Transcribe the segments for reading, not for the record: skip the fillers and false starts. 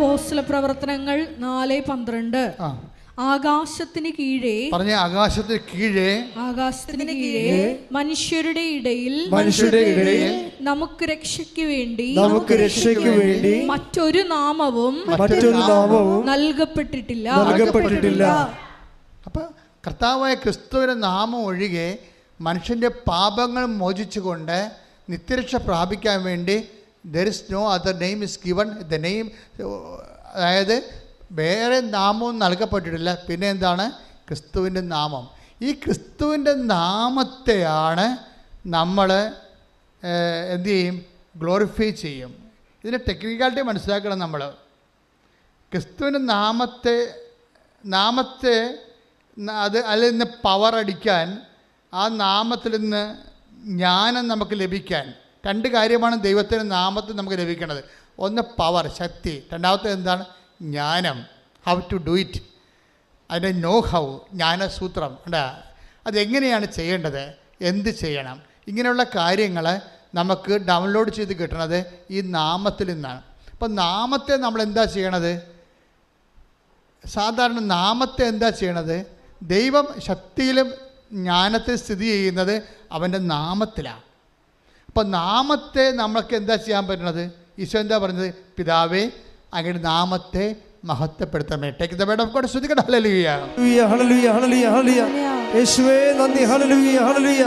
അപ്പോസ്തലപ്രവർത്തനങ്ങൾ 4:12. ആകാശത്തിന് കീഴേ, പറഞ്ഞ ആകാശത്തിന് കീഴേ, ആകാശത്തിന് കീഴേ മനുഷ്യരുടെ ഇടയിൽ നമുക്ക് രക്ഷയ്ക്ക് വേണ്ടി മറ്റൊരു നാമവും നൽകപ്പെട്ടിട്ടില്ല. അപ്പൊ കർത്താവായ ക്രിസ്തുവിന്റെ നാമം ഒഴികെ മനുഷ്യന്റെ പാപങ്ങൾ മോചിച്ചുകൊണ്ട് നിത്യരക്ഷ പ്രാപിക്കാൻ വേണ്ടി there is no other name is given. The name, അതായത് വേറെ നാമവും നൽകപ്പെട്ടിട്ടില്ല. പിന്നെ എന്താണ്? ക്രിസ്തുവിൻ്റെ നാമം. ഈ ക്രിസ്തുവിൻ്റെ നാമത്തെയാണ് നമ്മൾ എന്തു ചെയ്യും? ഗ്ലോറിഫൈ ചെയ്യും. ഇതിൻ്റെ ടെക്നിക്കാലിറ്റി മനസ്സിലാക്കണം. നമ്മൾ ക്രിസ്തുവിൻ്റെ നാമത്തെ അത് അതിൽ നിന്ന് പവർ അടിക്കാൻ, ആ നാമത്തിൽ നിന്ന് ജ്ഞാനം നമുക്ക് ലഭിക്കാൻ, രണ്ട് കാര്യമാണ് ദൈവത്തിൻ്റെ നാമത്തിൽ നമുക്ക് ലഭിക്കുന്നത്. ഒന്ന് പവർ, ശക്തി. രണ്ടാമത്തെ എന്താണ്? ജ്ഞാനം. ഹൗ ടു ഡു ഇറ്റ്, അതിൻ്റെ നോ ഹൗ, ജ്ഞാനസൂത്രം. അതെങ്ങനെയാണ് ചെയ്യേണ്ടത്, എന്ത് ചെയ്യണം, ഇങ്ങനെയുള്ള കാര്യങ്ങൾ നമുക്ക് ഡൗൺലോഡ് ചെയ്ത് കിട്ടണത് ഈ നാമത്തിൽ നിന്നാണ്. അപ്പം നാമത്തെ നമ്മൾ എന്താ ചെയ്യണത്? സാധാരണ നാമത്തെ എന്താ ചെയ്യണത്? ദൈവം ശക്തിയിലും ജ്ഞാനത്തിൽ സ്ഥിതി ചെയ്യുന്നത് അവൻ്റെ നാമത്തിലാണ്. അപ്പം നാമത്തെ നമ്മൾക്ക് എന്താ ചെയ്യാൻ പറ്റണത്? ഈശോ എന്താ പറഞ്ഞത്? പിതാവേ, അങ്ങയുടെ നാമത്തെ മഹത്വപ്പെടുത്തണമേ. Take the word of God. സ്തുതിക്കട്ടെ. ഹല്ലേലൂയ, ഹല്ലേലൂയ, ഹല്ലേലൂയ, ഹല്ലേലൂയ. യേശുവേ നന്ദി. ഹല്ലേലൂയ, ഹല്ലേലൂയ,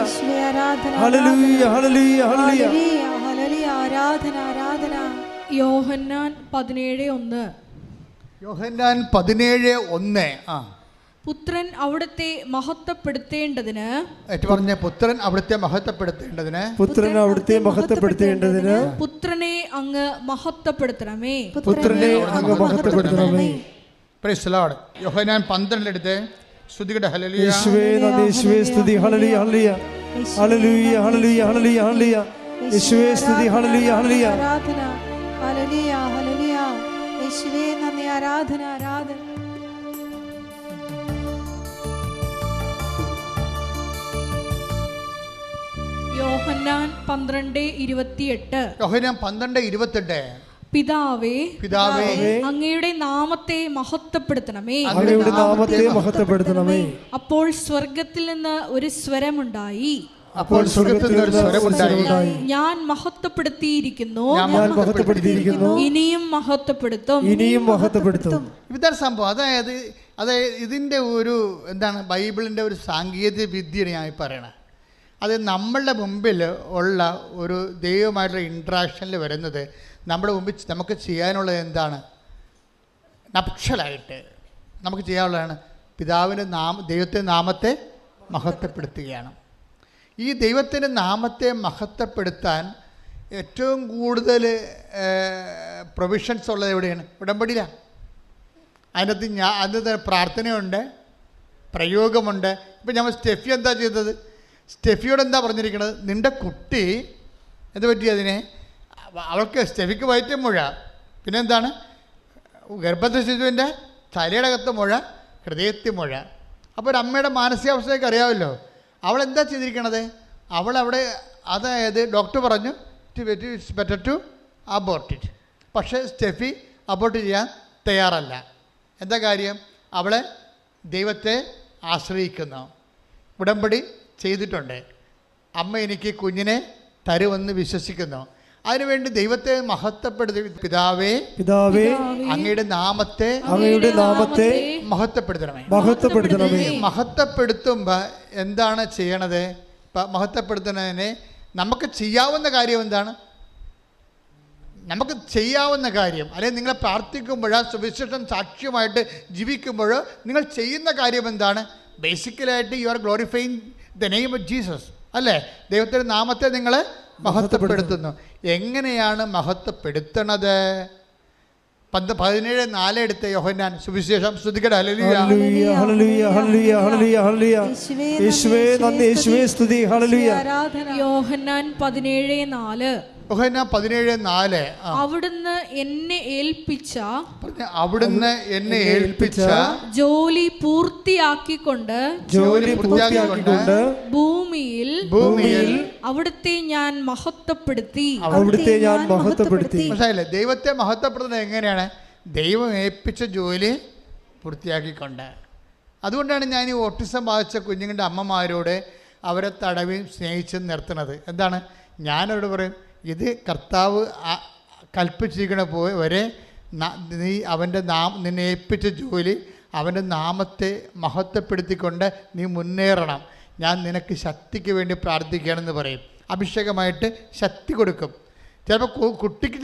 ഹല്ലേലൂയ, ഹല്ലേലൂയ, ഹല്ലേലൂയ, ആരാധന, ആരാധന. യോഹന്നാൻ 17:1. യോഹന്നാൻ 17:1. പുത്രൻ അവിടുത്തെ മഹത്വപ്പെടുത്തേണ്ടതിന്, പറഞ്ഞ പുത്രൻ അവിടുത്തെ മഹത്വപ്പെടുത്തേണ്ടതിന്, പുത്രൻ അവിടുത്തെ മഹത്വപ്പെടുത്തേണ്ടതിന് പുത്രനെ അങ്ങ് മഹത്വപ്പെടുത്തണമേ, പുത്രനെ അങ്ങ് മഹത്വപ്പെടുത്തണമേ. Praise the Lord. യോഹന്നാൻ 12 എടുത്ത് സ്തുതിക്കട്ടെ. ഹല്ലേലൂയ, യേശുവേ നന്ദി, യേശുവേ സ്തുതി. ഹല്ലേലൂയ, ഹല്ലേലൂയ, ഹല്ലേലൂയ, ഹല്ലേലൂയ, ഹല്ലേലൂയ, ഹല്ലേലൂയ. യേശുവേ സ്തുതി. ഹല്ലേലൂയ, ഹല്ലേലൂയ, ആരാധന. ഹല്ലേലൂയ, ഹല്ലേലൂയ. യേശുവേ നന്ദി, ആരാധന, ആരാധന. യോഹന്നാൻ 12:28. യോഹന്നാൻ 12:28. പിതാവേ, പിതാവേ, അങ്ങയുടെ നാമത്തെ മഹത്വപ്പെടുത്തണമേ, അങ്ങയുടെ നാമത്തെ മഹത്വപ്പെടുത്തണമേ. അപ്പോൾ സ്വർഗ്ഗത്തിൽ നിന്ന് ഒരു സ്വരമുണ്ടായി, അപ്പോൾ സ്വർഗ്ഗത്തിൽ നിന്ന് ഒരു സ്വരമുണ്ടായി, ഞാൻ മഹത്വപ്പെടുത്തിയിരിക്കുന്നു, ഞാൻ മഹത്വപ്പെടുത്തിയിരിക്കുന്നു, ഇനിയും മഹത്വപ്പെടുത്തും, ഇനിയും മഹത്വപ്പെടുത്തും. ഇതാണ് സംഭവം. അതായത് ഇതിൻ്റെ ഒരു എന്താണ്, ബൈബിളിൻ്റെ ഒരു സാങ്കേതിക വിദ്യയാണ് ഞാൻ പറയണത്. അത് നമ്മളുടെ മുമ്പിൽ ഉള്ള ഒരു ദൈവമായിട്ടുള്ള ഇൻട്രാക്ഷനിൽ വരുന്നത് നമ്മുടെ മുമ്പിൽ നമുക്ക് ചെയ്യാനുള്ളത് എന്താണ്? നപ്ഷലായിട്ട് നമുക്ക് ചെയ്യാനുള്ളതാണ് പിതാവിൻ്റെ ദൈവത്തിൻ്റെ നാമത്തെ മഹത്വപ്പെടുത്തുകയാണ്. ഈ ദൈവത്തിൻ്റെ നാമത്തെ മഹത്വപ്പെടുത്താൻ ഏറ്റവും കൂടുതൽ പ്രൊവിഷൻസ് ഉള്ളത് എവിടെയാണ്? ഉടമ്പടിയിലാണ്. അതിനകത്ത് പ്രാർത്ഥനയുണ്ട്, പ്രയോഗമുണ്ട്. ഇപ്പം നമ്മൾ സ്റ്റെഫി എന്താ ചെയ്തത്? സ്റ്റെഫിയോട് എന്താ പറഞ്ഞിരിക്കുന്നത്? നിൻ്റെ കുട്ടി എന്ത് പറ്റി? അതിനെ അവൾക്ക് സ്റ്റെഫിക്ക് വയറ്റും മുഴ, പിന്നെ എന്താണ്, ഗർഭസ്ഥ ശിശുവിൻ്റെ തലയടകത്ത് മുഴ, ഹൃദയത്തിൽ മുഴ. അപ്പോൾ ഒരു അമ്മയുടെ മാനസികാവസ്ഥയൊക്കെ അറിയാമല്ലോ. അവളെന്താ ചെയ്തിരിക്കണത്? അവളവിടെ, അതായത് ഡോക്ടർ പറഞ്ഞു it's better to abort it. പക്ഷേ സ്റ്റെഫി അബോർട്ട് ചെയ്യാൻ തയ്യാറല്ല. എന്താ കാര്യം? അവളെ ദൈവത്തെ ആശ്രയിക്കുന്നു, ഉടമ്പടി ചെയ്തിട്ടുണ്ട്. അമ്മ എനിക്ക് കുഞ്ഞിനെ തരുമെന്ന് വിശ്വസിക്കുന്നു. അതിനുവേണ്ടി ദൈവത്തെ മഹത്വപ്പെടുത്തി, പിതാവേ, പിതാവേ, അങ്ങയുടെ നാമത്തെ മഹത്വപ്പെടുത്തണമേ, മഹത്വപ്പെടുത്തണമേ. മഹത്വപ്പെടുത്തുമ്പോൾ എന്താണ് ചെയ്യണത്? മഹത്വപ്പെടുത്തുന്നതിന് നമുക്ക് ചെയ്യാവുന്ന കാര്യം എന്താണ്? നമുക്ക് ചെയ്യാവുന്ന കാര്യം, അല്ലെങ്കിൽ നിങ്ങളെ പ്രാർത്ഥിക്കുമ്പോഴോ സുവിശേഷം സാക്ഷ്യമായിട്ട് ജീവിക്കുമ്പോഴോ നിങ്ങൾ ചെയ്യുന്ന കാര്യം എന്താണ്? ബേസിക്കലായിട്ട് you are glorifying the name of Jesus, അല്ലേ? ദൈവത്തിൻ്റെ നാമത്തെ നിങ്ങൾ മഹത്വപ്പെടുത്തുന്നു. എങ്ങനെയാണ് മഹത്വപ്പെടുത്തണത്? 17:4 എടുത്ത യോഹന്നാൻ സുവിശേഷം. സ്തുതിക്കട്ടെ. ഹല്ലേലൂയ, ഹല്ലേലൂയ, ഹല്ലേലൂയ, ഹല്ലേലൂയ, ഹല്ലേലൂയ. യേശുവേ നന്ദി, യേശുവേ സ്തുതി. ഹല്ലേലൂയ. യോഹന്നാൻ 17:4. യോഹന്നാൻ 17:4. അവിടുന്ന് എന്നെ ഏൽപ്പിച്ച ജോലി പൂർത്തിയാക്കിക്കൊണ്ട് ഭൂമിയിൽ അവിടുത്തെ ഞാൻ മഹത്വപ്പെടുത്തി. മനസ്സിലായില്ലേ? ദൈവത്തെ മഹത്വപ്പെടുത്തുന്നത് എങ്ങനെയാണ്? ദൈവം ഏൽപ്പിച്ച ജോലി പൂർത്തിയാക്കിക്കൊണ്ട്. അതുകൊണ്ടാണ് ഞാൻ ഈ ഓട്ടിസം ബാധിച്ച കുഞ്ഞുങ്ങളുടെ അമ്മമാരോട് അവരെ തടവി സ്നേഹിച്ച് നിർത്തുന്നത്. എന്താണ്, ഞാനവരോട് പറയും, ഇത് കർത്താവ് കൽപ്പിച്ചിരിക്കണ വരെ നീ അവൻ്റെ നിന്നെ ഏൽപ്പിച്ച ജോലി അവൻ്റെ നാമത്തെ മഹത്വപ്പെടുത്തിക്കൊണ്ട് നീ മുന്നേറണം. ഞാൻ നിനക്ക് ശക്തിക്ക് വേണ്ടി പ്രാർത്ഥിക്കുകയാണെന്ന് പറയും. അഭിഷേകമായിട്ട് ശക്തി കൊടുക്കും. ചിലപ്പോൾ കുട്ടിക്ക്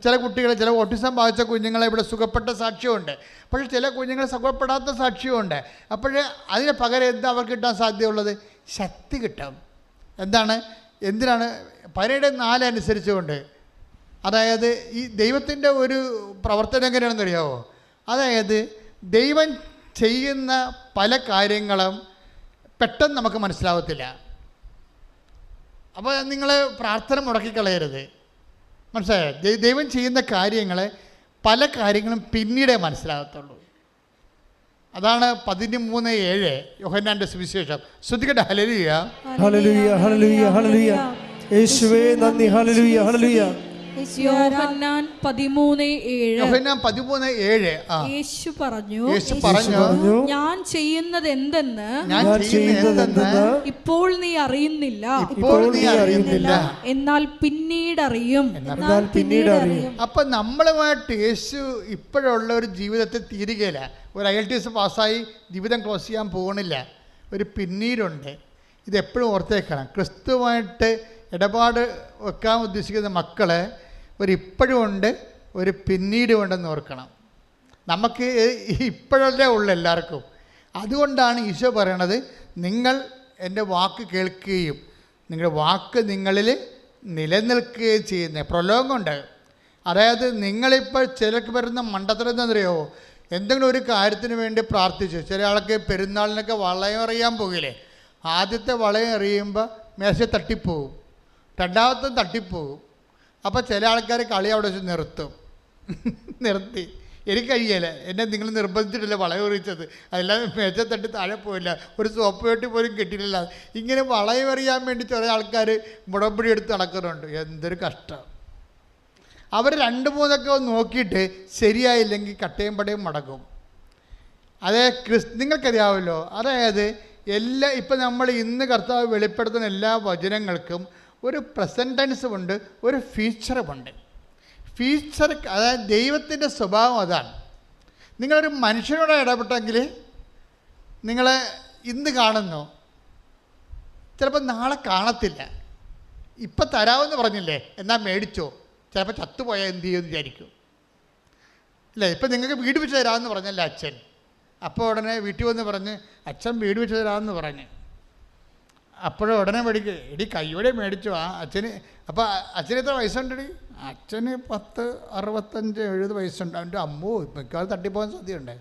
ചില കുട്ടികൾ, ചില ഓട്ടിസം ബാധിച്ച കുഞ്ഞുങ്ങളെ ഇവിടെ സുഖപ്പെട്ട സാക്ഷ്യമുണ്ട്. പക്ഷേ ചില കുഞ്ഞുങ്ങൾ സുഖപ്പെടാത്ത സാക്ഷ്യമുണ്ട്. അപ്പോൾ അതിന് പകരം എന്താ അവർക്ക് കിട്ടാൻ സാധ്യതയുള്ളത്? ശക്തി കിട്ടും. എന്തിനാണ് 17:4 അനുസരിച്ചുകൊണ്ട്. അതായത് ഈ ദൈവത്തിൻ്റെ ഒരു പ്രവർത്തനം എങ്ങനെയാണെന്ന് അറിയാമോ? അതായത് ദൈവം ചെയ്യുന്ന പല കാര്യങ്ങളും പെട്ടെന്ന് നമുക്ക് മനസ്സിലാവത്തില്ല. അപ്പോൾ നിങ്ങൾ പ്രാർത്ഥന മുടക്കിക്കളയരുത്. മനസ്സിലായോ? ദൈവം ചെയ്യുന്ന കാര്യങ്ങൾ പല കാര്യങ്ങളും പിന്നീടേ മനസ്സിലാകത്തുള്ളൂ. അതാണ് 13:7 യോഹന്നാന്റെ സുവിശേഷം. ശ്രദ്ധിക്കട്ടെ. ഹല്ലേലൂയ, ഹല്ലേലൂയ, ഹല്ലേലൂയ, ഹല്ലേലൂയ. യേശുവേ നന്ദി. ഹല്ലേലൂയ, ഹല്ലേലൂയ. യോഹന്നാൻ 13:7 യേശു പറഞ്ഞു, ഞാൻ ചെയ്യുന്നത് എന്തെന്ന് ഇപ്പോൾ നീ അറിയുന്നില്ല, എന്നാൽ പിന്നീട് അറിയും. അപ്പൊ നമ്മളുമായിട്ട് യേശു ഇപ്പോഴുള്ള ഒരു ജീവിതത്തിൽ തീരുകയില്ല. ഒരു IELTS പാസ്സായി ജീവിതം ക്ലോസ് ചെയ്യാൻ പോകണില്ല. ഒരു പിന്നീടുണ്ട്. ഇതെപ്പോഴും ഓർത്തേക്കണം. ക്രിസ്തുവായിട്ട് ഇടപാട് വെക്കാൻ ഉദ്ദേശിക്കുന്ന മക്കളെ ഇപ്പോഴും ഉണ്ട്, ഒരു പിന്നീടും ഉണ്ടെന്ന് ഓർക്കണം. നമുക്ക് ഇപ്പോഴല്ലേ ഉള്ളു എല്ലാവർക്കും. അതുകൊണ്ടാണ് ഈശോ പറയണത്, നിങ്ങൾ എൻ്റെ വാക്ക് കേൾക്കുകയും നിങ്ങളുടെ വാക്ക് നിങ്ങളിൽ നിലനിൽക്കുകയും ചെയ്യുന്നത്. പ്രലോഭമുണ്ട്. അതായത് നിങ്ങളിപ്പോൾ ചിലർക്ക് വരുന്ന മണ്ടത്തരം എന്താണെന്നറിയാമോ? എന്തെങ്കിലും ഒരു കാര്യത്തിന് വേണ്ടി പ്രാർത്ഥിച്ചു. ചില ആൾക്ക് പെരുന്നാളിനൊക്കെ വളയം എറിയാൻ പോകില്ലേ? ആദ്യത്തെ വളയം എറിയുമ്പോൾ മേശ തട്ടിപ്പോവും, രണ്ടാമത്തെ തട്ടിപ്പോവും. അപ്പോൾ ചില ആൾക്കാർ കളി അവിടെ വെച്ച് നിർത്തി. എനിക്ക് കഴിയല, എന്നെ നിങ്ങൾ നിർബന്ധിച്ചിട്ടില്ല വളയം എറിയിച്ചത്, അല്ലാതെ മേശ തട്ടി താഴെ പോയില്ല, ഒരു സോപ്പ് വെട്ടി പോലും കിട്ടിയില്ല. ഇങ്ങനെ വളയം എറിയാൻ വേണ്ടി ചില ആൾക്കാർ മുടമ്പടി എടുത്ത് നടക്കുന്നുണ്ട്. എന്തൊരു കഷ്ടം. അവർ 2-3 നോക്കിയിട്ട് ശരിയായില്ലെങ്കിൽ കട്ടയും പടയും മടക്കും. അതേ നിങ്ങൾക്കറിയാമല്ലോ. അതായത് ഇപ്പം നമ്മൾ ഇന്ന് കർത്താവ് വെളിപ്പെടുത്തുന്ന എല്ലാ വചനങ്ങൾക്കും ഒരു പ്രസൻറ്റ് ടെൻസും ഉണ്ട്, ഒരു ഫ്യൂച്ചറുമുണ്ട്. അതായത് ദൈവത്തിൻ്റെ സ്വഭാവം അതാണ്. നിങ്ങളൊരു മനുഷ്യനോട് ഇടപെട്ടെങ്കിൽ നിങ്ങളെ ഇന്ന് കാണുന്നു, ചിലപ്പോൾ നാളെ കാണത്തില്ല. ഇപ്പം തരാമെന്ന് പറഞ്ഞില്ലേ, എന്നാൽ മേടിച്ചോ, ചിലപ്പോൾ ചത്തുപോയാൽ എന്ത് ചെയ്യുമെന്ന് വിചാരിക്കും. ഇല്ലേ? ഇപ്പം നിങ്ങൾക്ക് വീട് വെച്ച് തരാമെന്ന് പറഞ്ഞല്ലേ അച്ഛൻ, അപ്പോൾ ഉടനെ വീട്ടിൽ വന്ന് പറഞ്ഞ് അച്ഛൻ വീട് വെച്ച് തരാമെന്ന് പറഞ്ഞ്, അപ്പോഴും ഉടനെ മേടിക്കുക, എടി കയ്യോടെ മേടിച്ചു ആ അച്ഛന്. അപ്പോൾ അച്ഛന് എത്ര വയസ്സുണ്ടെടി? അച്ഛന് 10, 65, 70 വയസ്സുണ്ട്. അവൻ്റെ അമ്മോ മിക്കവാറും തട്ടിപ്പോകാൻ സാധ്യതയുണ്ട്.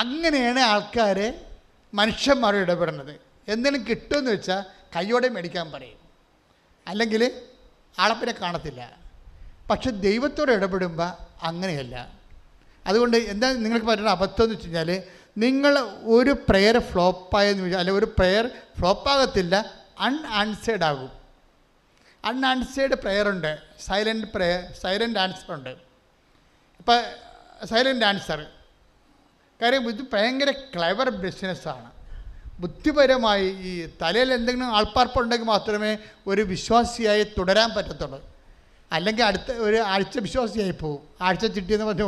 അങ്ങനെയാണ് ആൾക്കാർ മനുഷ്യന്മാരോട് ഇടപെടുന്നത്. എന്തെങ്കിലും കിട്ടുമെന്ന് വെച്ചാൽ കയ്യോടെ മേടിക്കാൻ പറയും, അല്ലെങ്കിൽ ആളപ്പിനെ കാണത്തില്ല. പക്ഷെ ദൈവത്തോട് ഇടപെടുമ്പോൾ അങ്ങനെയല്ല. അതുകൊണ്ട് എന്താ നിങ്ങൾക്ക് പറ്റുന്ന അബദ്ധം എന്ന് വെച്ച് കഴിഞ്ഞാൽ, നിങ്ങൾ ഒരു പ്രെയർ ഫ്ലോപ്പായെന്ന് ചോദിച്ചാൽ, അല്ലെങ്കിൽ ഒരു പ്രെയർ ഫ്ലോപ്പാകത്തില്ല, അൺആൻസേർഡ് ആകും. അൺആൻസേർഡ് പ്രെയറുണ്ട്, സൈലൻ്റ് ആൻസറുണ്ട്. ഇപ്പം സൈലൻ്റ് ആൻസർ കാര്യം ഇത് ഭയങ്കര ക്ലെവർ ബിസിനസ്സാണ്. ബുദ്ധിപരമായി ഈ തലയിൽ എന്തെങ്കിലും ആൾപ്പാർപ്പുണ്ടെങ്കിൽ മാത്രമേ ഒരു വിശ്വാസിയായി തുടരാൻ പറ്റത്തുള്ളൂ. അല്ലെങ്കിൽ അടുത്ത ഒരു ആഴ്ച വിശ്വാസിയായി പോകും. ആഴ്ച ചിട്ടിയെന്ന് പറഞ്ഞ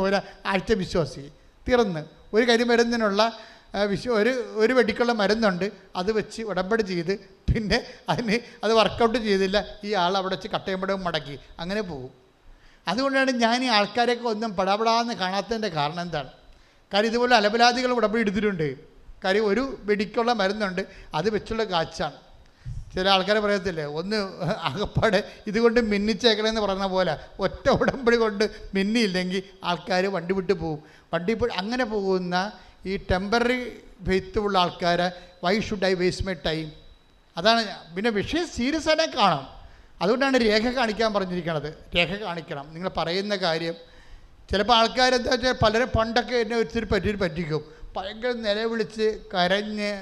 ആഴ്ച വിശ്വാസി തീർന്ന്. ഒരു കരിമരുന്നിനുള്ള ഒരു വെടിക്കുള്ള മരുന്നുണ്ട്, അത് വെച്ച് ഉടമ്പടി ചെയ്ത് പിന്നെ അത് വർക്കൗട്ട് ചെയ്തില്ല, ഈ ആൾ അവിടെ വെച്ച് കട്ടയമ്പടവും മടക്കി അങ്ങനെ പോകും. അതുകൊണ്ടാണ് ഞാൻ ഈ ആൾക്കാരെയൊക്കെ ഒന്നും പടാപടാന്ന് കാണാത്തതിൻ്റെ കാരണം എന്താണ്? കാര്യം ഇതുപോലെ അലപലാദികൾ ഉടമ്പടി എടുത്തിട്ടുണ്ട്. കാര്യം ഒരു വെടിക്കുള്ള മരുന്നുണ്ട്, അത് വെച്ചുള്ള കാച്ചാണ്. ചില ആൾക്കാരെ പറയത്തില്ലേ, ഒന്ന് അകപ്പാടെ ഇതുകൊണ്ട് മിന്നിച്ചേക്കണമെന്ന് പറഞ്ഞ പോലെ ഒറ്റ ഉടമ്പടി കൊണ്ട് മിന്നിയില്ലെങ്കിൽ ആൾക്കാർ വണ്ടി വിട്ട് പോകും. അങ്ങനെ പോകുന്ന ഈ ടെമ്പററി ഫെയ്ത്തുള്ള ആൾക്കാരെ why should I waste my time? അതാണ്. പിന്നെ വിഷയം സീരിയസ് ആയിട്ട് കാണും. അതുകൊണ്ടാണ് രേഖ കാണിക്കാൻ പറഞ്ഞിരിക്കുന്നത്. രേഖ കാണിക്കണം നിങ്ങൾ പറയുന്ന കാര്യം. ചിലപ്പോൾ ആൾക്കാരെന്താ വെച്ചാൽ പലരും പണ്ടൊക്കെ എന്നെ ഒത്തിരി പറ്റിക്കും. ഭയങ്കര നിലവിളിച്ച് കരഞ്ഞ്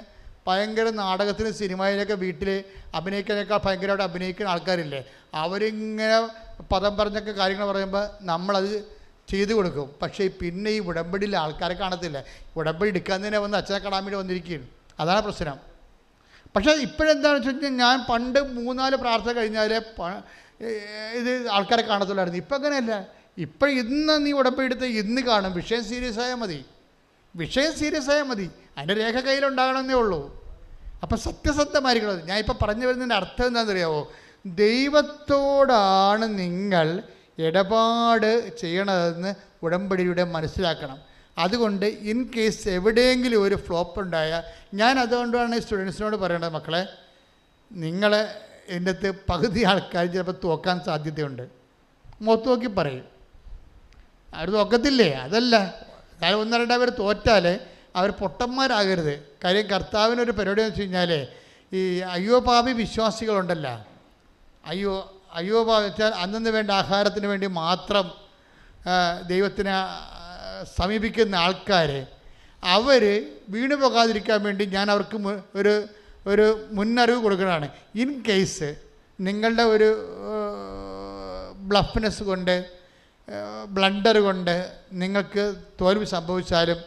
ഭയങ്കര നാടകത്തിന് സിനിമയിലൊക്കെ വീട്ടിൽ അഭിനയിക്കാനേക്കാൾ ഭയങ്കരമായിട്ട് അഭിനയിക്കുന്ന ആൾക്കാരില്ലേ, അവരിങ്ങനെ പദം പറഞ്ഞൊക്കെ കാര്യങ്ങൾ പറയുമ്പോൾ നമ്മളത് ചെയ്തു കൊടുക്കും. പക്ഷേ പിന്നെ ഈ ഉടമ്പടിയിൽ ആൾക്കാരെ കാണത്തില്ല. ഉടമ്പടി എടുക്കാൻ തന്നെ വന്ന് അച്ഛനെ കാണാൻ വേണ്ടി വന്നിരിക്കുകയാണ്. അതാണ് പ്രശ്നം. പക്ഷേ ഇപ്പോഴെന്താണെന്ന് വെച്ച് കഴിഞ്ഞാൽ, ഞാൻ പണ്ട് 3-4 പ്രാർത്ഥന കഴിഞ്ഞാൽ ഇത് ആൾക്കാരെ കാണത്തുള്ളായിരുന്നു. ഇപ്പം അങ്ങനെയല്ല. ഇപ്പം ഇന്ന് നീ ഉടമ്പടി എടുത്ത് ഇന്ന് കാണും. വിഷയം സീരിയസ് ആയാൽ മതി. അതിൻ്റെ രേഖ കയ്യിലുണ്ടാകണമെന്നേ ഉള്ളൂ. അപ്പം സത്യസന്ധമായിരിക്കണം. ഞാൻ ഇപ്പം പറഞ്ഞു വരുന്നതിൻ്റെ അർത്ഥം എന്താണെന്നറിയാമോ? ദൈവത്തോടാണ് നിങ്ങൾ ഇടപാട് ചെയ്യണതെന്ന് ഉടമ്പടിയുടെ മനസ്സിലാക്കണം. അതുകൊണ്ട് ഇൻ കേസ് എവിടെയെങ്കിലും ഒരു ഫ്ലോപ്പ് ഉണ്ടായാൽ, ഞാൻ അതുകൊണ്ടാണ് സ്റ്റുഡൻസിനോട് പറയേണ്ടത്, മക്കളെ, നിങ്ങളെ എൻ്റെ അടുത്ത് പകുതി ആൾക്കാർ ചിലപ്പോൾ തോക്കാൻ സാധ്യതയുണ്ട്. മുഖത്ത് നോക്കി പറയും. അവർ തോക്കത്തില്ലേ? അതല്ല, അതായത് 1-2 പേർ തോറ്റാൽ അവർ പൊട്ടന്മാരാകരുത്. കാര്യം കർത്താവിനൊരു പരിപാടി എന്ന് വെച്ച് കഴിഞ്ഞാൽ, ഈ അയ്യോപാപി വിശ്വാസികളുണ്ടല്ലോ, അയ്യോപാപി വെച്ചാൽ അന്നു വേണ്ട ആഹാരത്തിന് വേണ്ടി മാത്രം ദൈവത്തിനെ സമീപിക്കുന്ന ആൾക്കാർ, അവർ വീണു പോകാതിരിക്കാൻ വേണ്ടി ഞാൻ അവർക്ക് ഒരു മുന്നറിവ് കൊടുക്കുന്നതാണ്. ഇൻ കേസ് നിങ്ങളുടെ ഒരു ബ്ലഫ്നെസ് കൊണ്ട്, ബ്ലണ്ടർ കൊണ്ട് നിങ്ങൾക്ക് തോൽവി സംഭവിച്ചാലും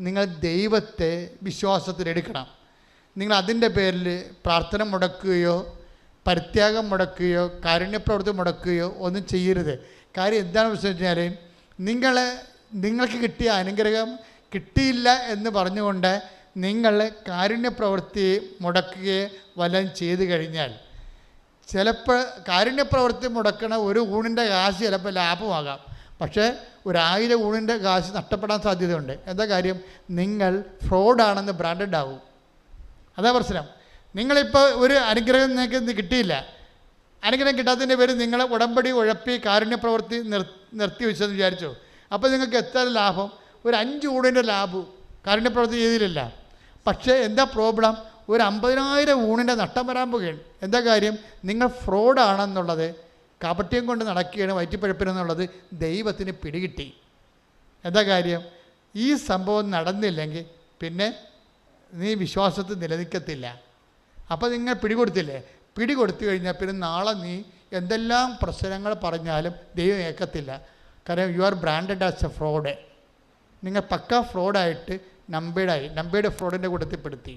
നിങ്ങൾ ദൈവത്തെ വിശ്വാസത്തിലെടുക്കണം. നിങ്ങൾ അതിൻ്റെ പേരിൽ പ്രാർത്ഥന മുടക്കുകയോ പരിത്യാഗം മുടക്കുകയോ കാരുണ്യപ്രവൃത്തി മുടക്കുകയോ ഒന്നും ചെയ്യരുത്. കാര്യം എന്താണെന്ന് വെച്ച് കഴിഞ്ഞാൽ, നിങ്ങൾക്ക് കിട്ടിയ അനുഗ്രഹം കിട്ടിയില്ല എന്ന് പറഞ്ഞുകൊണ്ട് നിങ്ങൾ കാരുണ്യപ്രവൃത്തി മുടക്കുകയോ വല്ലതും ചെയ്തു കഴിഞ്ഞാൽ, ചിലപ്പോൾ കാരുണ്യപ്രവൃത്തി മുടക്കണ ഒരു ഊണിൻ്റെ കാശ് ചിലപ്പോൾ ലാഭമാകാം. പക്ഷേ 1000 ഊണിൻ്റെ കാശ് നഷ്ടപ്പെടാൻ സാധ്യതയുണ്ട്. എന്താ കാര്യം? നിങ്ങൾ ഫ്രോഡാണെന്ന് ബ്രാൻഡഡ് ആവും. അതാ പ്രശ്നം. നിങ്ങളിപ്പോൾ ഒരു അനുഗ്രഹം നിങ്ങൾക്ക് കിട്ടിയില്ല. അനുഗ്രഹം കിട്ടാത്തതിൻ്റെ പേര് നിങ്ങൾ ഉടമ്പടി ഉഴപ്പി കാരുണ്യപ്രവൃത്തി നിർത്തി വെച്ചെന്ന് വിചാരിച്ചോ. അപ്പോൾ നിങ്ങൾക്ക് എത്ര ലാഭം? ഒരു 5 ഊണിൻ്റെ ലാഭം കാരുണ്യപ്രവൃത്തി ചെയ്തില്ല. പക്ഷേ എന്താ പ്രോബ്ലം? ഒരു 50,000 ഊണിൻ്റെ നഷ്ടം വരാൻ പോകുകയാണ്. എന്താ കാര്യം? നിങ്ങൾ ഫ്രോഡാണെന്നുള്ളത്, കാപട്യം കൊണ്ട് നടക്കുകയാണ്, വയറ്റിപ്പഴപ്പിനെന്നുള്ളത് ദൈവത്തിന് പിടികിട്ടി. എന്താ കാര്യം? ഈ സംഭവം നടന്നില്ലെങ്കിൽ പിന്നെ നീ വിശ്വാസത്തിൽ നിലനിൽക്കത്തില്ല. അപ്പോൾ നിങ്ങൾ പിടികൊടുത്തില്ലേ? പിടികൊടുത്തു കഴിഞ്ഞാൽ പിന്നെ നാളെ നീ എന്തെല്ലാം പ്രശ്നങ്ങൾ പറഞ്ഞാലും ദൈവം ഏക്കത്തില്ല. കാരണം you are branded as A fraud. നിങ്ങൾ പക്ക ഫ്രോഡായിട്ട് നമ്പേഡ് ഫ്രോഡിൻ്റെ കൂട്ടത്തിൽ പെടുത്തി.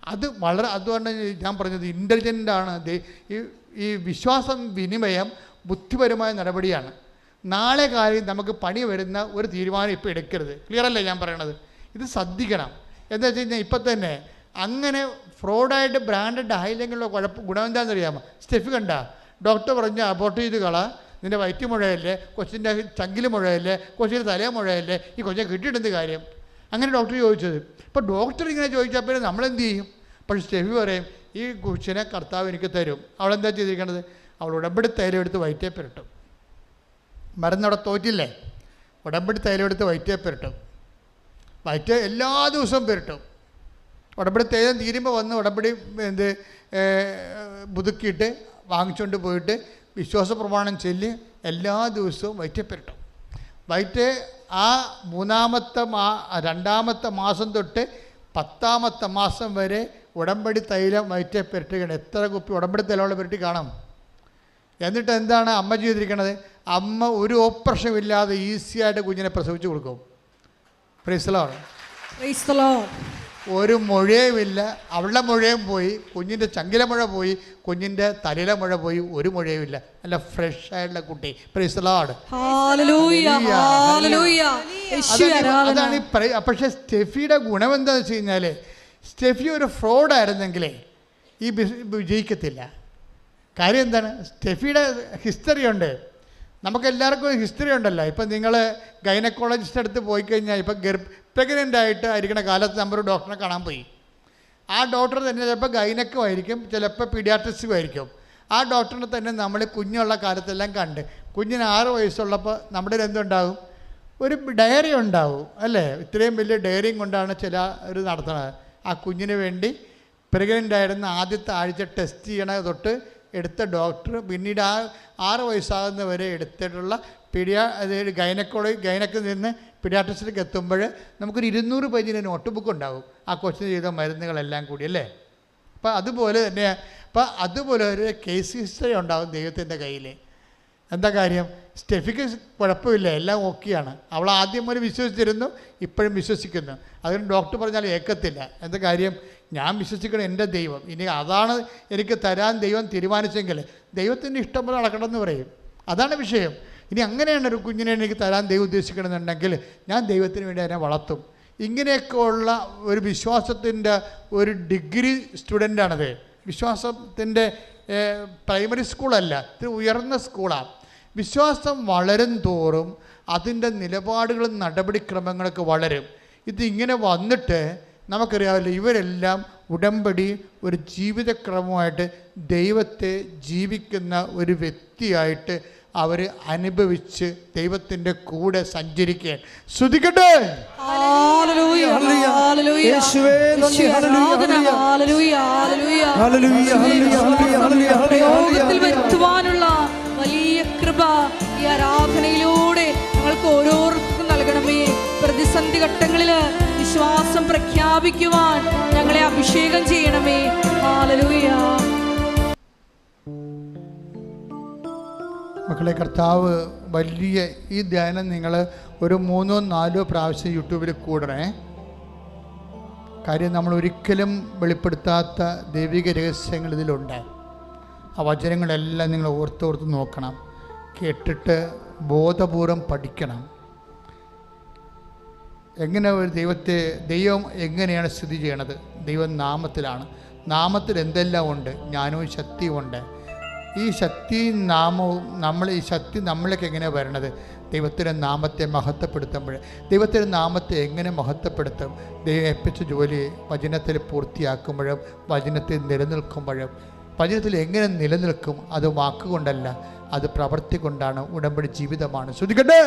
അതുകൊണ്ട് ഞാൻ പറഞ്ഞത് ഇൻ്റലിജൻ്റാണ്. ഈ വിശ്വാസം വിനിമയം ബുദ്ധിപരമായ നടപടിയാണ്. നാളെ കാര്യം നമുക്ക് പണി വരുന്ന ഒരു തീരുമാനം ഇപ്പോൾ എടുക്കരുത്. ക്ലിയർ അല്ലേ ഞാൻ പറയണത്? ഇത് ശ്രദ്ധിക്കണം. എന്താ വെച്ച് കഴിഞ്ഞാൽ ഇപ്പം തന്നെ അങ്ങനെ ഫ്രോഡായിട്ട് ബ്രാൻഡഡ് ആയില്ലെങ്കിലുള്ള ഗുണം എന്താണെന്നറിയാമോ? സ്റ്റെഫ് കണ്ട ഡോക്ടർ പറഞ്ഞ അബോർട്ട് ചെയ്ത് നിൻ്റെ വയറ്റ് മുഴയല്ലേ, കൊച്ചിൻ്റെ ചങ്കിൽ മുഴയല്ലേ, കൊച്ചിൻ്റെ തലേ മുഴയല്ലേ, ഈ കൊച്ചിനെ കിട്ടിയിട്ടെന്ത് കാര്യം? അങ്ങനെ ഡോക്ടർ ചോദിച്ചത്. ഇപ്പോൾ ഡോക്ടർ ഇങ്ങനെ ചോദിച്ചാൽ പിന്നെ നമ്മളെന്ത് ചെയ്യും? പക്ഷേ സ്റ്റെഫി പറയും, ഈ കൊച്ചിനെ കർത്താവ് എനിക്ക് തരും. അവളെന്താ ചെയ്തിരിക്കണത്? അവൾ ഉടമ്പടി തൈലമെടുത്ത് വയറ്റേ പുരട്ടും. മരുന്നവിടെ തോറ്റില്ലേ? ഉടമ്പടി തൈലമെടുത്ത് വയറ്റേ പുരട്ടും. വയറ്റ് എല്ലാ ദിവസവും പുരട്ടും. ഉടമ്പടി തൈലം തീരുമ്പോൾ വന്ന് ഉടമ്പടി പുതുക്കിയിട്ട് വാങ്ങിച്ചുകൊണ്ട് പോയിട്ട് വിശ്വാസ പ്രമാണം ചൊല്ലി എല്ലാ ദിവസവും വയറ്റേ പുരട്ടും. വയറ്റ് ആ 2-ാമത്തെ മാസം തൊട്ട് 10-ാമത്തെ മാസം വരെ ഉടമ്പടി തൈലം വയറ്റേ പുരട്ടുകയാണ്. എത്ര കുപ്പി ഉടമ്പടി തൈലമുള്ള പുരട്ടി കാണാം. എന്നിട്ട് എന്താണ് അമ്മ ചെയ്തിരിക്കണത്? അമ്മ ഒരു ഓപ്പറേഷൻ ഇല്ലാതെ ഈസിയായിട്ട് കുഞ്ഞിനെ പ്രസവിച്ച് കൊടുക്കും. Price the Lord. Price the Lord. ഒരു മുഴയുമില്ല. അവളുടെ മുഴയും പോയി, കുഞ്ഞിൻ്റെ ചങ്കിലെ മുഴ പോയി, കുഞ്ഞിൻ്റെ തലയിലെ മുഴ പോയി, ഒരു മുഴയുമില്ല. നല്ല ഫ്രഷ് ആയിട്ടുള്ള കുട്ടി. Price the Lord. Hallelujah, hallelujah. അതാണ് പക്ഷേ സ്റ്റെഫിയുടെ ഗുണം എന്താണെന്ന് വെച്ച് കഴിഞ്ഞാൽ, സ്റ്റെഫി ഒരു ഫ്രോഡായിരുന്നെങ്കിലേ ഈ വിജയിക്കത്തില്ല. കാര്യം എന്താണ്? സ്റ്റെഫിയുടെ ഹിസ്റ്ററി ഉണ്ട്. നമുക്കെല്ലാവർക്കും ഹിസ്റ്ററി ഉണ്ടല്ലോ. ഇപ്പം നിങ്ങൾ ഗൈനക്കോളജിസ്റ്റ് അടുത്ത് പോയി കഴിഞ്ഞാൽ, ഇപ്പം പ്രഗ്നൻ്റ് ആയിട്ട് ആയിരിക്കണ കാലത്ത് നമ്മൾ ഡോക്ടറെ കാണാൻ പോയി. ആ ഡോക്ടർ തന്നെ ചിലപ്പോൾ ഗൈനക്കും ആയിരിക്കും, ചിലപ്പോൾ പീഡിയാട്രിസ്റ്റും ആയിരിക്കും. ആ ഡോക്ടറിനെ തന്നെ നമ്മൾ കുഞ്ഞുള്ള കാലത്തെല്ലാം കണ്ട്, കുഞ്ഞിന് 6 വയസ്സുള്ളപ്പോൾ നമ്മുടെ എന്തുണ്ടാകും? ഒരു ഡയറി ഉണ്ടാവും അല്ലേ? ഇത്രയും വലിയ ഡയറിയും കൊണ്ടാണ് ഒരു നടത്തുന്നത്. ആ കുഞ്ഞിന് വേണ്ടി പ്രഗ്നൻ്റ് ആയിരുന്ന ആദ്യത്തെ ആഴ്ച ടെസ്റ്റ് ചെയ്യണ തൊട്ട് എടുത്ത ഡോക്ടർ പിന്നീട് 6 വയസ്സാകുന്നവരെ എടുത്തിട്ടുള്ള ഗൈനക്കിൽ നിന്ന് പീഡിയാട്രിസ്റ്റിലേക്ക് എത്തുമ്പോൾ നമുക്കൊരു 200 പേജിൻ്റെ നോട്ട് ബുക്ക് ഉണ്ടാകും. ആ കൊച്ചിന് ചെയ്ത മരുന്നുകളെല്ലാം കൂടി അല്ലേ? അപ്പോൾ അതുപോലെ തന്നെ അതുപോലെ ഒരു കേസ് ഹിസ്റ്ററി ഉണ്ടാകും ദൈവത്തിൻ്റെ കയ്യിൽ. എന്താ കാര്യം? സ്റ്റെഫിക്ക് കുഴപ്പമില്ല, എല്ലാം ഓക്കെയാണ്. അവൾ ആദ്യം ഒരു വിശ്വസിച്ചിരുന്നു, ഇപ്പോഴും വിശ്വസിക്കുന്നു. അതിന് ഡോക്ടർ പറഞ്ഞാൽ ഏക്കത്തില്ല. എന്താ കാര്യം? ഞാൻ വിശ്വസിക്കണം എൻ്റെ ദൈവം, ഇനി അതാണ് എനിക്ക് തരാൻ ദൈവം തീരുമാനിച്ചെങ്കിൽ ദൈവത്തിൻ്റെ ഇഷ്ടം പോലെ നടക്കണമെന്ന് പറയും. അതാണ് വിഷയം. ഇനി അങ്ങനെയാണ് ഒരു കുഞ്ഞിനെ എനിക്ക് തരാൻ ദൈവം ഉദ്ദേശിക്കണമെന്നുണ്ടെങ്കിൽ ഞാൻ ദൈവത്തിന് വേണ്ടി അതിനെ വളർത്തും. ഇങ്ങനെയൊക്കെ ഉള്ള ഒരു വിശ്വാസത്തിൻ്റെ ഒരു ഡിഗ്രി സ്റ്റുഡൻ്റാണത്. വിശ്വാസത്തിൻ്റെ പ്രൈമറി സ്കൂളല്ല, ഇത് ഉയർന്ന സ്കൂളാണ്. വിശ്വാസം വളരും തോറും അതിൻ്റെ നിലപാടുകളും നടപടിക്രമങ്ങളൊക്കെ വളരും. ഇതിങ്ങനെ വന്നിട്ട് നമുക്കറിയാമല്ലോ, ഇവരെല്ലാം ഉടമ്പടി ഒരു ജീവിതക്രമമായിട്ട് ദൈവത്തെ ജീവിക്കുന്ന ഒരു വ്യക്തിയായിട്ട് അവർ അനുഭവിച്ച് ദൈവത്തിൻ്റെ കൂടെ സഞ്ചരിക്കാൻ ശ്രുതിക്കട്ടെ. വരുത്തുവാനുള്ള വലിയ കൃപ ഈ ആരാധനയിലൂടെ ഞങ്ങൾക്ക് ഓരോരുത്തർക്കും നൽകണമേ. പ്രതിസന്ധി ഘട്ടങ്ങളിൽ വിശ്വാസം പ്രഖ്യാപിക്കുവാൻ ഞങ്ങളെ അഭിഷേകം ചെയ്യണമേ. ഹല്ലേലൂയ. മക്കളെ, കർത്താവ് വലിയ ഈ ധ്യാനം നിങ്ങൾ ഒരു 3-4 പ്രാവശ്യം യൂട്യൂബിൽ കൂടണേ. കാര്യം നമ്മൾ ഒരിക്കലും വെളിപ്പെടുത്താത്ത ദൈവിക രഹസ്യങ്ങൾ ഇതിലുണ്ട്. ആ വചനങ്ങളെല്ലാം നിങ്ങൾ ഓർത്തോർത്ത് നോക്കണം, കേട്ടിട്ട് ബോധപൂർവം പഠിക്കണം. എങ്ങനെ ഒരു ദൈവം എങ്ങനെയാണ് സ്ഥിതി ചെയ്യണത്? ദൈവം നാമത്തിലാണ്. നാമത്തിൽ എന്തെല്ലാം ഉണ്ട്? ജ്ഞാനവും ശക്തിയും ഉണ്ട്. ഈ ശക്തിയും നാമവും ഈ ശക്തി നമ്മളിലേക്ക് എങ്ങനെയാണ് വരണത്? ദൈവത്തിൻ്റെ നാമത്തെ മഹത്വപ്പെടുത്തുമ്പോൾ. ദൈവത്തിൻ്റെ നാമത്തെ എങ്ങനെ മഹത്വപ്പെടുത്തും? ദൈവം ഏൽപ്പിച്ച ജോലി വചനത്തിൽ പൂർത്തിയാക്കുമ്പോഴും വചനത്തിൽ നിലനിൽക്കുമ്പോഴും. വചനത്തിൽ എങ്ങനെ നിലനിൽക്കും? അത് വാക്കുകൊണ്ടല്ല, അത് പ്രവൃത്തി കൊണ്ടാണ്. ഉടമ്പടി ജീവിതമാണ്. ശ്രദ്ധിക്കട്ടെ.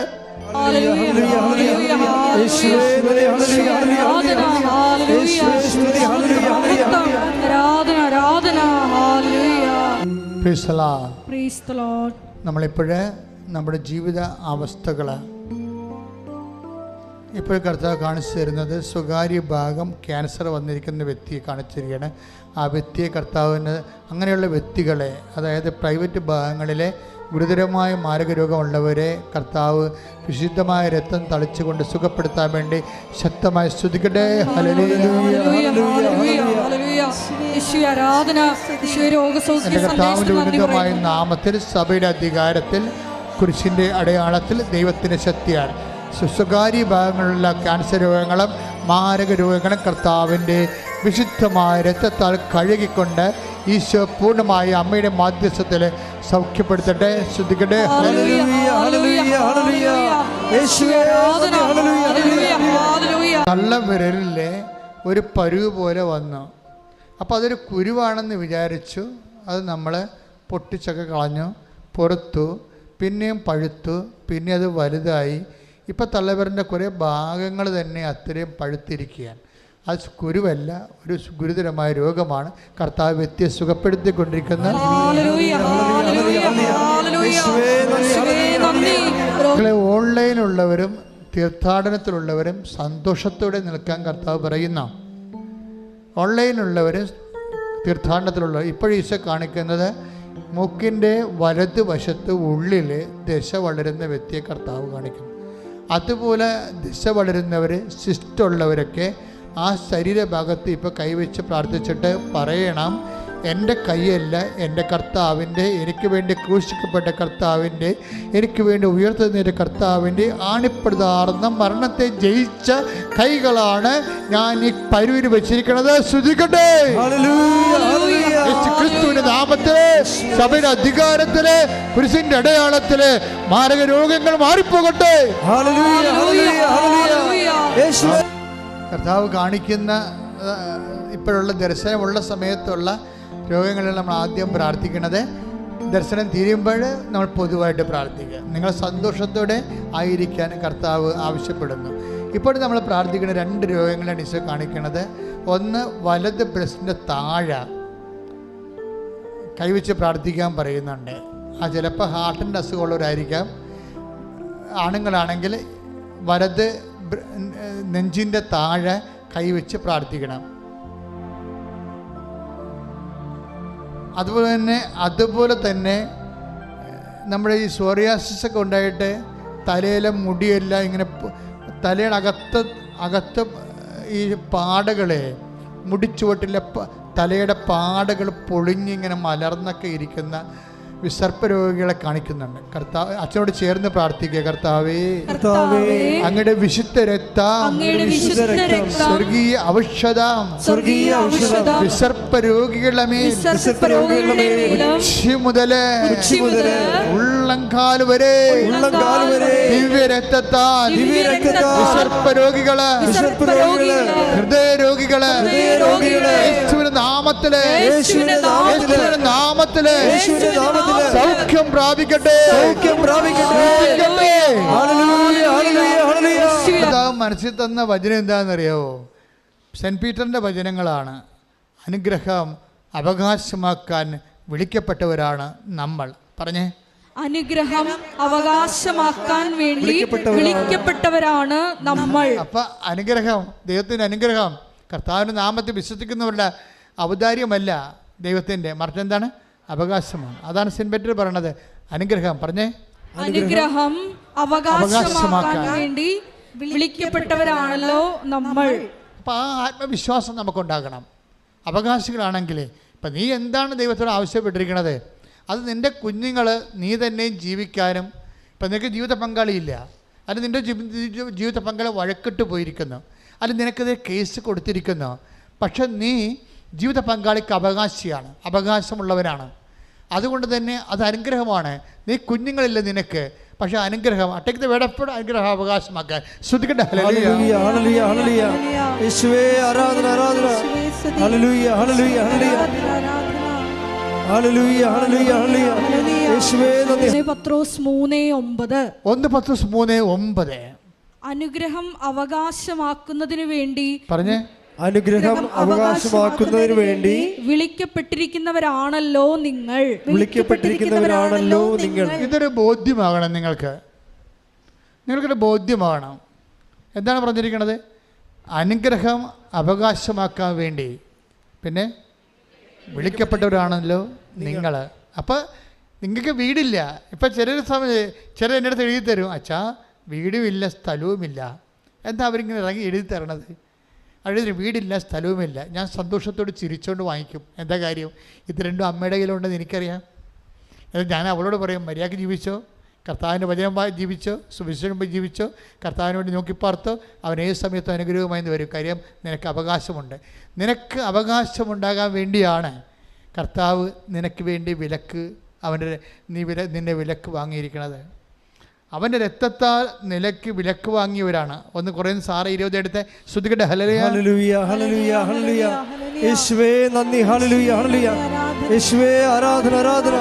നമ്മളിപ്പോഴേ നമ്മുടെ ജീവിത അവസ്ഥകൾ ഇപ്പോൾ കർത്താവ് കാണിച്ചു തരുന്നത് സ്വകാര്യ ഭാഗം ക്യാൻസർ വന്നിരിക്കുന്ന വ്യക്തിയെ കാണിച്ചിരിക്കുകയാണ്. ആ വ്യക്തിയെ കർത്താവിന് അങ്ങനെയുള്ള വ്യക്തികളെ, അതായത് പ്രൈവറ്റ് ഭാഗങ്ങളിലെ ഗുരുതരമായ മാരകരോഗമുള്ളവരെ കർത്താവ് വിശുദ്ധമായ രക്തം തളിച്ചുകൊണ്ട് സുഖപ്പെടുത്താൻ വേണ്ടി ശക്തമായി സ്തുതിക്കട്ടെ. എൻ്റെ കർത്താവിൻ്റെ ഉന്നതമായ നാമത്തിൽ, സഭയുടെ അധികാരത്തിൽ, കുരിശിൻ്റെ അടയാളത്തിൽ, ദൈവത്തിൻ്റെ ശക്തിയാൽ സ്വകാര്യ ഭാഗങ്ങളിലുള്ള ക്യാൻസർ രോഗങ്ങളും മാരക രോഗങ്ങളും കർത്താവിൻ്റെ വിശുദ്ധമായ രക്തത്താൽ കഴുകിക്കൊണ്ട് ഈശോ പൂർണ്ണമായി അമ്മയുടെ മാധ്യസ്ഥത്തിൽ സൗഖ്യപ്പെടുത്തട്ടെ. ശ്രദ്ധിക്കട്ടെ. കള്ളവിരലിലെ ഒരു പരുവ് പോലെ വന്നു. അപ്പോൾ അതൊരു കുരുവാണെന്ന് വിചാരിച്ചു. അത് നമ്മൾ പൊട്ടിച്ചൊക്കെ കളഞ്ഞു, പുറത്തു, പിന്നെയും പഴുത്തു, പിന്നെ അത് വലുതായി. ഇപ്പം തള്ളവിരലിൻ്റെ കുറേ ഭാഗങ്ങൾ തന്നെ അത്രയും പഴുത്തിരിക്കുകയാണ്. അത് കുരുവല്ല, ഒരു ഗുരുതരമായ രോഗമാണ്. കർത്താവ് വ്യക്തിയെ സുഖപ്പെടുത്തിക്കൊണ്ടിരിക്കുന്ന ഓൺലൈനിലുള്ളവരും തീർത്ഥാടനത്തിലുള്ളവരും സന്തോഷത്തോടെ നിൽക്കാൻ കർത്താവ് പറയുന്ന ഓൺലൈനിലുള്ളവരും തീർത്ഥാടനത്തിലുള്ളവർ ഇപ്പോഴും ഈശോ കാണിക്കുന്നത് മൂക്കിൻ്റെ വലതുവശത്ത് ഉള്ളിൽ ദശ വളരുന്ന വ്യക്തിയെ കർത്താവ് കാണിക്കുന്നു. അതുപോലെ ദശ വളരുന്നവർ, സിസ്റ്റുള്ളവരൊക്കെ ആ ശരീരഭാഗത്ത് ഇപ്പോൾ കൈവച്ച് പ്രാർത്ഥിച്ചിട്ട് പറയണം, എൻ്റെ കൈയല്ല, എൻ്റെ കർത്താവിൻ്റെ, എനിക്ക് വേണ്ടി ക്രൂശിക്കപ്പെട്ട കർത്താവിൻ്റെ, എനിക്ക് വേണ്ടി ഉയർത്തുന്നതിൻ്റെ കർത്താവിൻ്റെ ആണിപ്പെടുതാർന്ന മരണത്തെ ജയിച്ച കൈകളാണ് ഞാൻ ഈ പരുവിന് വെച്ചിരിക്കുന്നത്. ശ്രദ്ധിക്കട്ടെ. ക്രിസ്തുവിന്റെ നാമത്തില്, സഭയുടെ അധികാരത്തില്, കുരിശിന്റെ അടയാളത്തില് മാരക രോഗങ്ങൾ മാറിപ്പോകട്ടെ. കർത്താവ് കാണിക്കുന്ന ഇപ്പോഴുള്ള ദർശനമുള്ള സമയത്തുള്ള രോഗങ്ങളിൽ നമ്മൾ ആദ്യം പ്രാർത്ഥിക്കുന്നത്. ദർശനം തീരുമ്പോൾ നമ്മൾ പൊതുവായിട്ട് പ്രാർത്ഥിക്കുക. നിങ്ങൾ സന്തോഷത്തോടെ ആയിരിക്കാൻ കർത്താവ് ആവശ്യപ്പെടുന്നു. ഇപ്പോൾ നമ്മൾ പ്രാർത്ഥിക്കുന്ന 2 രോഗങ്ങളാണ് ഈശോ കാണിക്കുന്നത്. ഒന്ന്, വലത് ബ്രസ്റ്റിൻ്റെ താഴെ കൈവച്ച് പ്രാർത്ഥിക്കാൻ പറയുന്നുണ്ട്. ആ ചിലപ്പോൾ ഹാർട്ടിൻ്റെ അസുഖമുള്ളവരായിരിക്കാം. ആണുങ്ങളാണെങ്കിൽ വലത് നെഞ്ചിൻ്റെ താഴെ കൈവച്ച് പ്രാർത്ഥിക്കണം. അതുപോലെ തന്നെ നമ്മുടെ ഈ സോറിയാസിസ് ഒക്കെ ഉണ്ടായിട്ട് തലയിലെ മുടിയെല്ലാം ഇങ്ങനെ തലയുടെ അകത്ത് ഈ പാടകളെ മുടിച്ചുവട്ടിലെ തലയുടെ പാടകൾ പൊളിഞ്ഞിങ്ങനെ മലർന്നൊക്കെ ഇരിക്കുന്ന വിസർപ്പ രോഗികളെ കാണിക്കുന്നുണ്ട്. കർത്താവ് അച്ഛനോട് ചേർന്ന് പ്രാർത്ഥിക്കുക. കർത്താവേ, അങ്ങയുടെ വിശുദ്ധ രക്തം സ്വർഗീയ ഔഷധം വിസർപ്പ രോഗികളുടെ മേൽ ഉച്ച മുതല് ഉള്ളംകാൽ വരെ ദിവ്യ രക്തത്താൽ വിസർപ്പ രോഗികള്, ഹൃദയ രോഗികള് യേശുവിന്റെ നാമത്തില് സൗഖ്യം പ്രാപിക്കട്ടെ. മനസ്സിൽ തന്ന വചനം എന്താണെന്നറിയാവോ? സെന്റ് പീറ്ററിന്റെ വചനങ്ങളാണ്. അനുഗ്രഹം അവകാശമാക്കാൻ വിളിക്കപ്പെട്ടവരാണ് നമ്മൾ. പറഞ്ഞേ, അനുഗ്രഹം അവകാശമാക്കാൻ വേണ്ടി വിളിക്കപ്പെട്ടവരാണ് നമ്മൾ. അപ്പൊ അനുഗ്രഹം, ദൈവത്തിന്റെ അനുഗ്രഹം കർത്താവിന്റെ നാമത്തിൽ വിശ്വസിക്കുന്നവരുടെ ഔദാര്യമല്ല ദൈവത്തിന്റെ, മറിച്ച് എന്താണ്? അവകാശമാണ്. അതാണ് സെന്റ് പീറ്റർ പറയണത്. അനുഗ്രഹം പറഞ്ഞേ, അനുഗ്രഹം അവകാശമാക്കാൻ വേണ്ടി വിളിക്കപ്പെട്ടവരാണല്ലോ നമ്മൾ. അപ്പൊ ആ ആത്മവിശ്വാസം നമുക്കുണ്ടാകണം. അവകാശികളാണെങ്കിൽ ഇപ്പം നീ എന്താണ് ദൈവത്തോട് ആവശ്യപ്പെട്ടിരിക്കുന്നത്, അത് നിൻ്റെ കുഞ്ഞുങ്ങൾ നീ തന്നെയും ജീവിക്കാനും. ഇപ്പം നിനക്ക് ജീവിത പങ്കാളിയില്ല, അത് നിൻ്റെ ജീവിത പങ്കാളി വഴക്കിട്ട് പോയിരിക്കുന്നു, അത് നിനക്കത് കേസ് കൊടുത്തിരിക്കുന്നു. പക്ഷെ നീ ജീവിത പങ്കാളിക്ക് അവകാശിയാണ്, അവകാശമുള്ളവനാണ്. അതുകൊണ്ട് തന്നെ അത് അനുഗ്രഹമാണ്. നീ കുഞ്ഞുങ്ങളില്ല നിനക്ക്, പക്ഷെ അനുഗ്രഹം അട്ടേക്ക് വേടപ്പോഴും അനുഗ്രഹം അവകാശമാക്കാൻ ശ്രദ്ധിക്കട്ടെ. അനുഗ്രഹം അവകാശമാക്കുന്നതിന് വേണ്ടി പറഞ്ഞേ, അനുഗ്രഹം അവകാശമാക്കുന്നതിന് വേണ്ടി വിളിക്കപ്പെട്ടിരിക്കുന്നവരാണല്ലോ നിങ്ങൾ. വിളിക്കപ്പെട്ടിരിക്കുന്നവരാണല്ലോ നിങ്ങൾ. ഇതൊരു ബോധ്യമാകണം നിങ്ങൾക്കൊരു ബോധ്യമാകണം. എന്താണ് പറഞ്ഞിരിക്കുന്നത്? അനുഗ്രഹം അവകാശമാക്കാൻ വേണ്ടി പിന്നെ വിളിക്കപ്പെട്ടവരാണല്ലോ നിങ്ങൾ. അപ്പം നിങ്ങൾക്ക് വീടില്ല. ഇപ്പം ചിലർ എൻ്റെ അടുത്ത് എഴുതി തരും, അച്ഛാ വീടുമില്ല സ്ഥലവുമില്ല. എന്താ അവരിങ്ങനെ ഇറങ്ങി എഴുതി തരണത്? അവിടെ വീടില്ല സ്ഥലവുമില്ല. ഞാൻ സന്തോഷത്തോട് ചിരിച്ചുകൊണ്ട് വാങ്ങിക്കും. എന്താ കാര്യം? ഇത് രണ്ടും അമ്മയുടെ കയ്യിലുണ്ടെന്ന് എനിക്കറിയാം. ഞാൻ അവളോട് പറയും, മര്യാദയ്ക്ക് ജീവിച്ചോ, കർത്താവിൻ്റെ വചനം ജീവിച്ചോ, സുവിശേഷം ജീവിച്ചോ, കർത്താവിന് വേണ്ടി നോക്കിപ്പാർത്തോ, അവൻ ഏത് സമയത്തും അനുഗ്രഹമായി വരും. കാര്യം നിനക്ക് അവകാശമുണ്ട്. നിനക്ക് അവകാശമുണ്ടാകാൻ വേണ്ടിയാണ് കർത്താവ് നിനക്ക് വേണ്ടി നിന്നെ വിലക്ക് വാങ്ങിയിരിക്കുന്നത്. അവൻ്റെ രക്തത്താൽ നിലയ്ക്ക് വിലക്ക് വാങ്ങിയവരാണ്. ഒന്ന് കുറേ 6:20 എടുത്ത് ശ്രദ്ധിക്കട്ടെ. ഹല്ലേലൂയ ഹല്ലേലൂയ ഹല്ലേലൂയ യേശുവേ നന്ദി. ഹല്ലേലൂയ ഹല്ലേലൂയ യേശുവേ ആരാധന ആരാധന.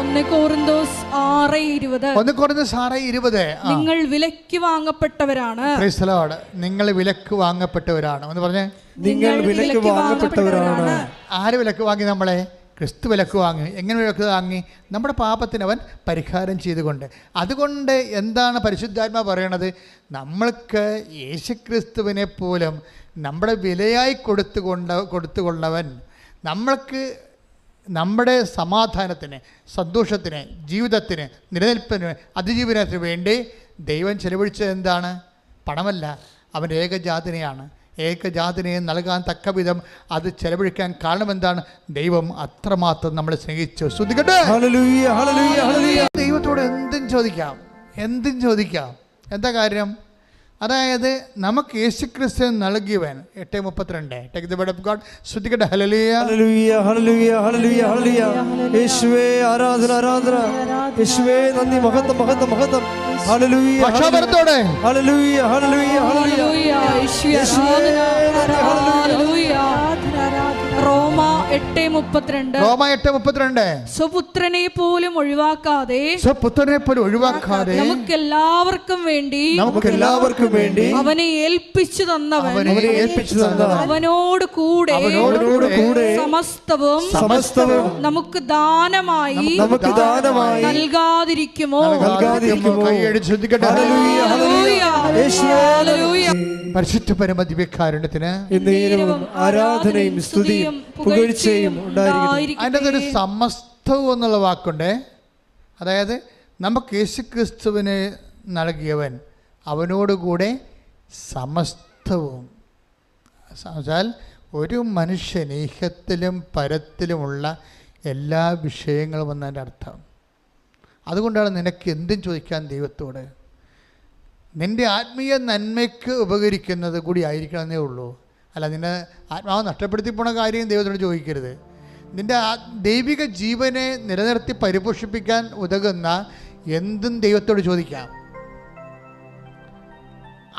1 കൊരിന്തോസ് 6:20 നിങ്ങൾ വിലക്ക് വാങ്ങപ്പെട്ടവരാണ്. Price the Lord. നിങ്ങൾ വിലക്ക് വാങ്ങപ്പെട്ടവരാണ്. ഒന്ന് പറഞ്ഞേ, നിങ്ങൾ വിലക്ക് വാങ്ങപ്പെട്ടവരാണ്. ആര് വിലക്ക് വാങ്ങി? നമ്മളെ ക്രിസ്തു വിലക്ക് വാങ്ങി. എങ്ങനെ വിലക്ക് വാങ്ങി? നമ്മുടെ പാപത്തിന് അവൻ പരിഹാരം ചെയ്തുകൊണ്ട്. അതുകൊണ്ട് എന്താണ് പരിശുദ്ധാത്മാ പറയണത്? നമ്മൾക്ക് യേശുക്രിസ്തുവിനെ പോലും നമ്മുടെ വിലയായി കൊടുത്തുകൊണ്ടവൻ നമ്മൾക്ക് നമ്മുടെ സമാധാനത്തിന്, സന്തോഷത്തിന്, ജീവിതത്തിന്, നിലനിൽപ്പിന്, അതിജീവനത്തിന് വേണ്ടി ദൈവം ചെലവഴിച്ചത് എന്താണ്? പണമല്ല, അവൻ്റെ ഏകജാതനെയാണ്. ഏകജാതനയെ നൽകാൻ തക്ക വിധം അത് ചെലവഴിക്കാൻ കാരണം എന്താണ്? ദൈവം അത്രമാത്രം നമ്മളെ സ്നേഹിച്ചു. ശ്രദ്ധിക്കട്ടെ. ദൈവത്തോട് എന്തും ചോദിക്കാം. എന്താ കാര്യം? അതായത് നമുക്ക് യേശുക്രിസ്തു നൽകിയവൻ. 8:32 take the word of God. ശ്രദ്ധിക്കട്ടെ. ഹല്ലേലൂയ ഹല്ലേലൂയ ഹല്ലേലൂയ ഹല്ലേലൂയ ഹല്ലേലൂയ യേശുവേ ആരാധന ആരാധന. യേശുവേ നന്ദി. മഹത്വം മഹത്വം മഹത്വം. ഹല്ലേലൂയ പക്ഷാപരത്തോടെ ഹല്ലേലൂയ ഹല്ലേലൂയ ഹല്ലേലൂയ യേശുവേ ഹല്ലേലൂയ. റോമ 8:32 സ്വപുത്രനെ പോലും ഒഴിവാക്കാതെ നമുക്കെല്ലാവർക്കും വേണ്ടി അവനെ ഏൽപ്പിച്ചു തന്നവൻ അവനോട് കൂടെ സമസ്തവും നമുക്ക് ദാനമായി നൽകാതിരിക്കുമോ? പരിശുദ്ധ പരമദിവ്യകാരുണ്യത്തിന് ആരാധനയും സ്തുതിയും പുകഴ്ചയും ഉണ്ടായിരിക്കട്ടെ. അതിൻ്റെ ഒരു സമസ്തവും എന്നുള്ള വാക്കുണ്ട്. അതായത് നമുക്ക് യേശുക്രിസ്തുവിനെ നൽകിയവൻ അവനോടുകൂടെ സമസ്തവും. എന്നുവെച്ചാൽ ഒരു മനുഷ്യൻ ഈഹത്തിലും പരത്തിലുമുള്ള എല്ലാ വിഷയങ്ങളും എന്നതിൻ്റെ അർത്ഥം. അതുകൊണ്ടാണ് നിനക്ക് എന്തും ചോദിക്കാൻ ദൈവത്തോട്. നിൻ്റെ ആത്മീയ നന്മയ്ക്ക് ഉപകരിക്കുന്നത് കൂടി ആയിരിക്കണമെന്നേ ഉള്ളൂ. അല്ല, നിന്നെ ആത്മാവ് നഷ്ടപ്പെടുത്തി പോണ കാര്യം ദൈവത്തോട് ചോദിക്കരുത്. നിൻ്റെ ദൈവിക ജീവനെ നിലനിർത്തി പരിപോഷിപ്പിക്കാൻ ഉതകുന്ന എന്തും ദൈവത്തോട് ചോദിക്കാം.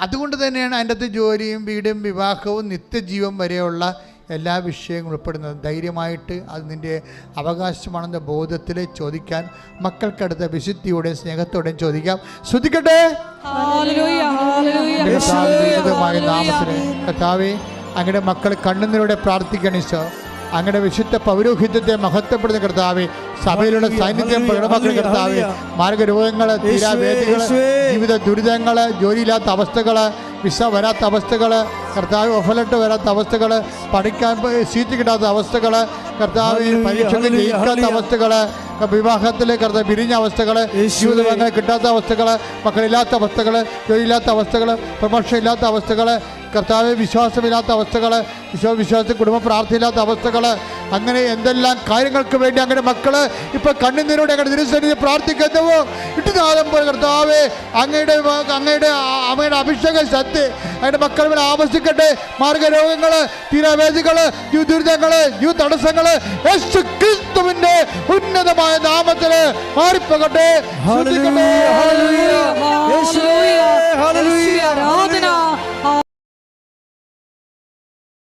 അതുകൊണ്ട് തന്നെയാണ് അതിൻ്റെ അകത്ത് ജോലിയും വീടും വിവാഹവും നിത്യജീവൻ വരെയുള്ള എല്ലാ വിഷയങ്ങളും ഉൾപ്പെടുന്നത്. ധൈര്യമായിട്ട് അത് നിൻ്റെ അവകാശമാണെന്ന ബോധത്തിൽ ചോദിക്കാൻ മക്കൾക്കടുത്ത വിശുദ്ധിയോടെയും സ്നേഹത്തോടെയും ചോദിക്കാം. ശ്രദ്ധിക്കട്ടെ. നാമത്തിൽ കർത്താവേ, അങ്ങയുടെ മക്കൾ കണ്ണുനീരോടെ പ്രാർത്ഥിക്കണം. ഈശോ, അങ്ങയുടെ വിശുദ്ധ പൗരോഹിത്യത്തെ മഹത്വപ്പെടുന്ന കർത്താവേ, സഭയിലുള്ള സാന്നിധ്യം പ്രകടമാക്കുന്ന കർത്താവേ, മാർഗരോഗങ്ങൾ, തീരാവേദികൾ, ജീവിത ദുരിതങ്ങൾ, ജോലിയില്ലാത്ത അവസ്ഥകൾ, വിസ വരാത്ത അവസ്ഥകൾ, കർത്താവ് ഒഫലട്ട് വരാത്ത അവസ്ഥകൾ, പഠിക്കാൻ സീറ്റ് കിട്ടാത്ത അവസ്ഥകൾ, കർത്താവ് പരീക്ഷയ്ക്ക് ജയിക്കാത്ത അവസ്ഥകൾ, വിവാഹത്തിൽ കർത്താവ് പിരിഞ്ഞ അവസ്ഥകൾ, ജീവിതങ്ങൾ കിട്ടാത്ത അവസ്ഥകൾ, മക്കളില്ലാത്ത അവസ്ഥകൾ, ജോലിയില്ലാത്ത അവസ്ഥകൾ, പ്രമോഷൻ ഇല്ലാത്ത അവസ്ഥകൾ, കർത്താവ് വിശ്വാസമില്ലാത്ത അവസ്ഥകൾ, വിശ്വാസത്തിൽ കുടുംബ പ്രാർത്ഥനയില്ലാത്ത അവസ്ഥകൾ, അങ്ങനെ എന്തെല്ലാം കാര്യങ്ങൾക്ക് വേണ്ടി അങ്ങനെ മക്കള് ഇപ്പൊ കണ്ണുനീരോടെ അങ്ങനെ തിരുസന്നിധി പ്രാർത്ഥിക്കുന്നുവോ ഇട്ടുനാദമ്പോൾ കർത്താവേ, അങ്ങയുടെ അഭിഷേക ശക്തി അങ്ങയുടെ മക്കൾ ആവശ്യിക്കട്ടെ. മാർഗരോഗങ്ങള്, തീരാവേദികള്, ദുരിതങ്ങള്, തടസ്സങ്ങള് യേശു ക്രിസ്തുവിന്റെ ഉന്നതമായ നാമത്തില് മാറിപ്പോകട്ടെ.